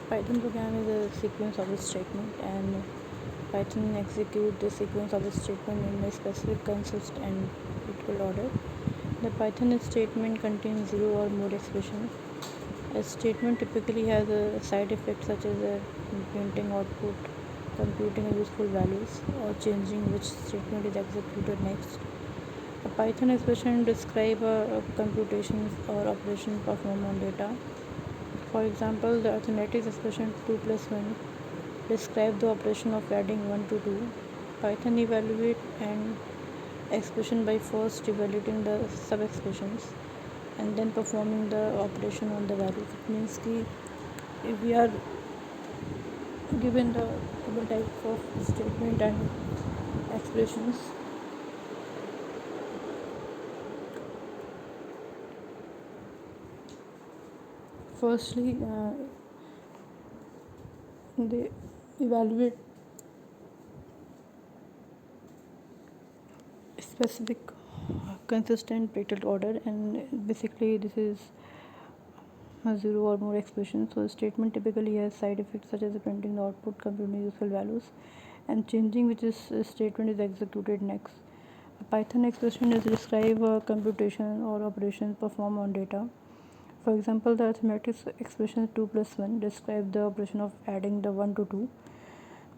Python program is a sequence of a statement, and Python execute the sequence of a statement in a specific consist and repeatable order. The Python statement contains zero or more expressions. A statement typically has a side effect such as printing output, computing useful values, or changing which statement is executed next. A Python expression describes computations or operation performed on data. For example, the arithmetic expression 2 plus 1 describes the operation of adding 1 to 2. Python evaluate an expression by first evaluating the sub-expressions and then performing the operation on the values. It means कि if we are given the double type of statement and expressions, firstly they evaluate specific consistent repeated order, and basically this is a zero or more expressions. So a statement typically has side effects such as printing the output, computing useful values, and changing which is statement is executed next. A Python expression is describe a computation or operation performed on data. For example, the arithmetic expression 2 plus 1 describe the operation of adding the 1 to 2.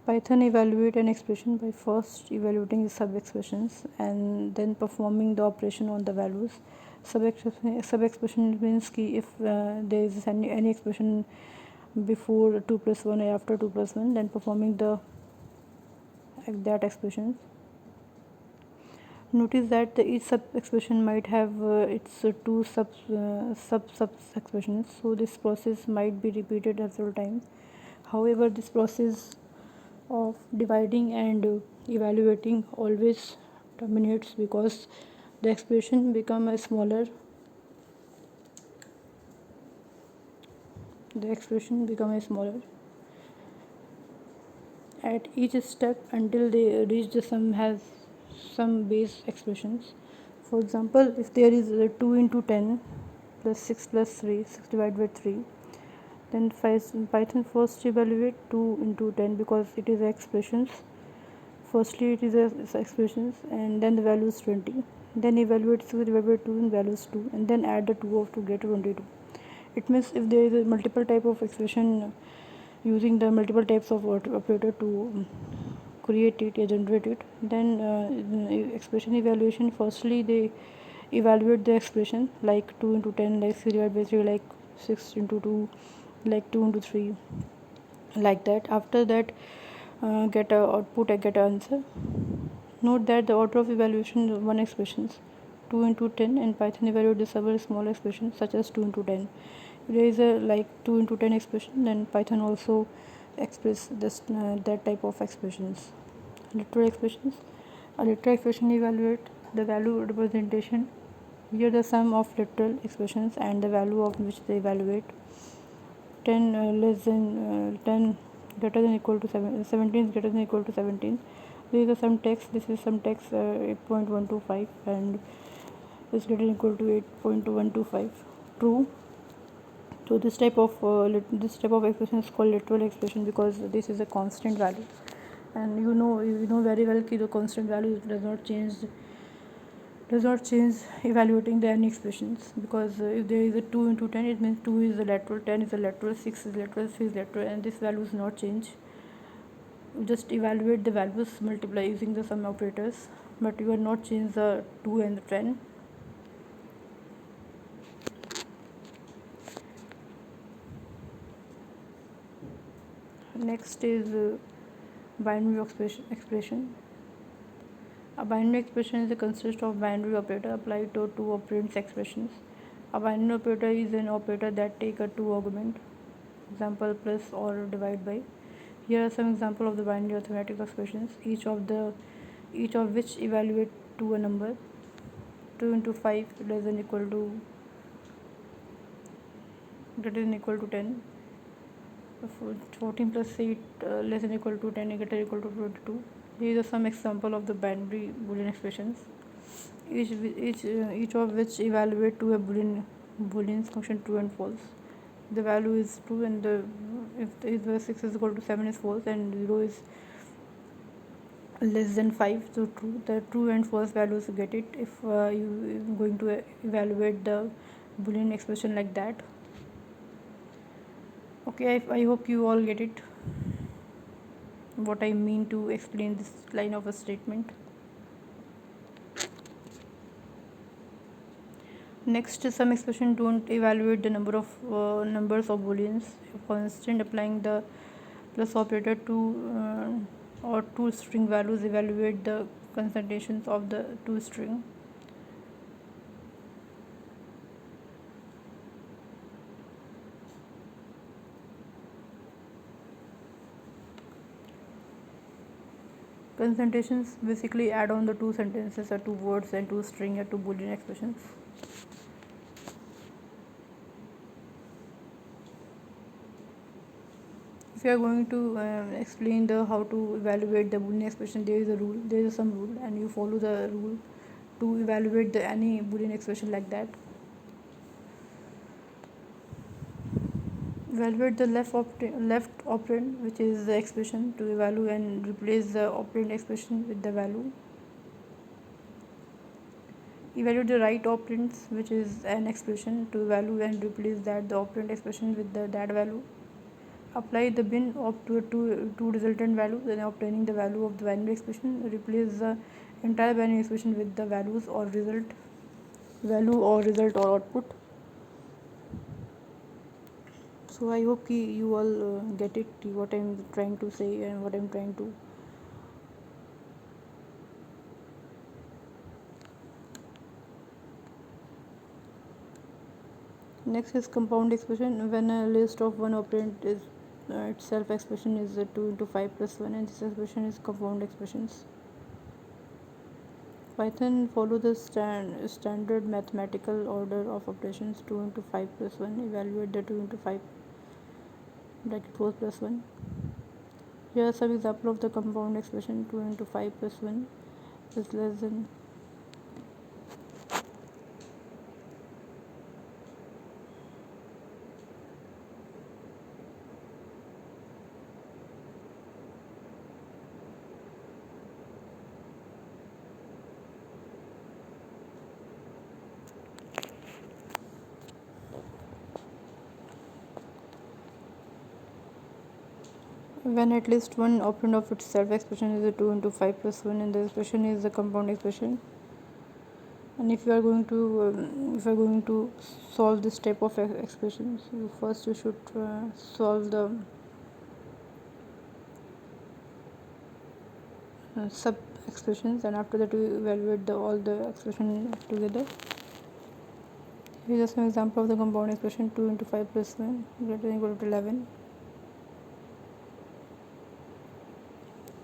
Python evaluate an expression by first evaluating the sub-expressions and then performing the operation on the values. Sub-expression means कि if there is any expression before 2 plus 1 or after 2 plus 1, then performing that expression. Notice that each sub-expression might have its two sub-expressions, so this process might be repeated several times. However, this process of dividing and evaluating always terminates because the expression become a smaller at each step until they reach the sum has some base expressions. For example, if there is 2 into 10 plus 6 plus 3, 6 divided by 3, then Python first evaluate 2 into 10 because it is expressions. Firstly it is expressions, and then the value is 20, then evaluate 6 divided by 2 and values 2, and then add the 2 of to get 22. It means if there is a multiple type of expression using the multiple types of operator to create it or generate it, then expression evaluation, firstly they evaluate the expression like 2 into 10 like 3 divided by 3 like 6 into 2 like 2 into 3 like that. After that get a output and get an answer. Note that the order of evaluation is one expressions 2 into 10, and Python evaluate the several small expressions such as 2 into 10. If there is a like 2 into 10 expression, then Python also express this that type of expressions. Literal expressions. A literal expression evaluate the value representation. Here the sum of literal expressions and the value of which they evaluate. 10 less than 10 greater than equal to 17 is greater than equal to 17. This is some text. This is some text 8.125 and is greater than equal to 8.125. True. So this type of expression is called literal expression because this is a constant value, and you know very well that the constant value does not change evaluating the any expressions, because if there is a 2 into 10, it means 2 is the lateral, 10 is the lateral, 6 is lateral, 3 is lateral, and this value is not change. You just evaluate the values, multiply using the sum operators, but you will not change the 2 and the 10. Next is binary expression. A binary expression is a consist of binary operator applied to two operands expressions. A binary operator is an operator that take a two argument, example plus or divide by. Here are some examples of the binary arithmetic expressions, each of which evaluate to a number. 2 into 5 less than equal to greater than equal to 10. 14 plus 8 less than equal to 10 greater than equal to 22. These are some example of the binary Boolean expressions, each of which evaluate to a Boolean function true and false. the value is true, and if the 6 is equal to 7 is false, and 0 is less than 5, so true. The true and false values, get it if you going to evaluate the boolean expression like that. Okay, I hope you all get it, what I mean to explain this line of a statement. Next, some expression don't evaluate the number of numbers of booleans. For instance, applying the plus operator to or two string values evaluate the concentrations of the two string. Concentrations basically add on the two sentences or two words and two string or two boolean expressions. If you are going to explain the how to evaluate the boolean expression, there is a rule, there is some rule, and you follow the rule to evaluate the any boolean expression like that. Evaluate the left operand, which is the expression, to evaluate and replace the operand expression with the value. Evaluate the right operands, which is an expression, to evaluate and replace that the operand expression with that value. Apply the bin of two resultant values, then obtaining the value of the binary expression. Replace the entire binary expression with the values or value or result or output. So I hope you all get it, what I'm trying to say and what I'm trying to. Next is compound expression. When a list of one operand is itself expression is 2 into 5 plus 1, and this expression is compound expressions. Python follow the standard mathematical order of operations. 2 into 5 plus 1, evaluate the 2 into 5 bracket 4 plus 1. Here are some example of the compound expression. 2 into 5 plus 1 is less than when at least one operand of itself expression is a 2 into 5 plus 1, and the expression is the compound expression. And if you are going to solve this type of expressions, first you should solve the sub expressions, and after that you evaluate all the expression together. Here is an example of the compound expression. 2 into 5 plus 1 greater than equal to 11.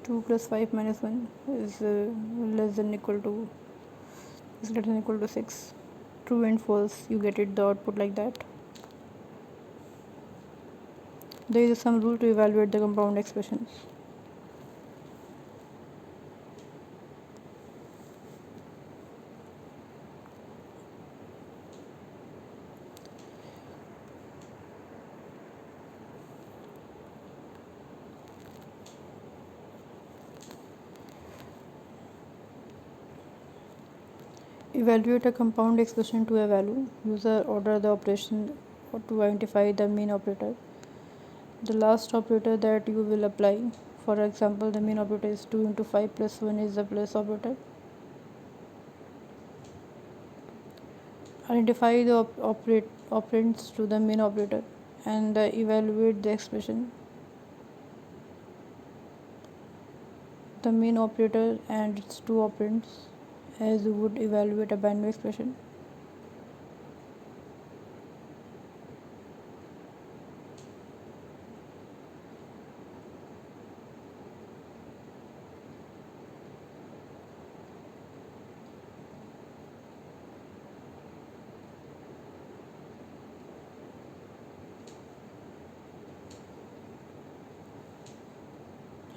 2 plus 5 minus 1 is less than equal to is greater than equal to 6. True and false, you get it, the output like that. There is some rule to evaluate the compound expressions. Evaluate a compound expression to a value. User order the operation to identify the main operator. The last operator that you will apply. For example, the main operator is 2 into 5 plus 1 is the plus operator. Identify the operands to the main operator and evaluate the expression. The main operator and its two operands, as you would evaluate a binary expression.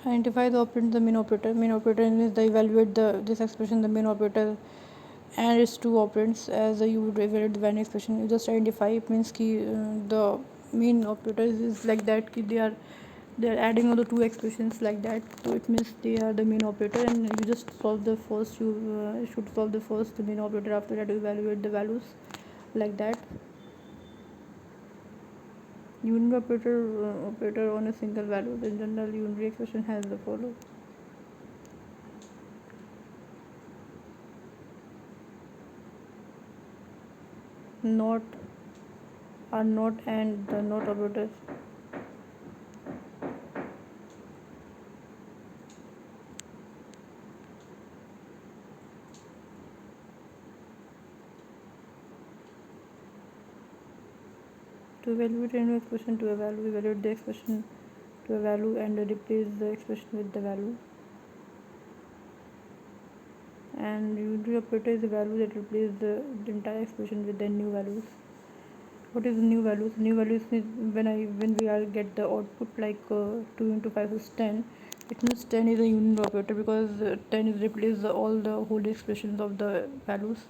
Identify the operand, the main operator. Main operator is the evaluate this expression, the main operator and its two operands, as you would evaluate the binary expression. You just identify, it means the mean operators is like that ki they are adding all the two expressions like that, so it means they are the main operator, and you just solve the first, you should solve the first main operator, after that you evaluate the values like that. Unary operator on a single value. In general, unary expression has the follow. Not are not and the not operators. To evaluate any expression, to evaluate the expression to a value and replace the expression with the value. And unary operator is a value that replaces the entire expression with the new values. What is the new values? New values is when we are get the output like 2 into 5 is 10. It means 10 is a unary operator because 10 is replace all the whole expressions of the values.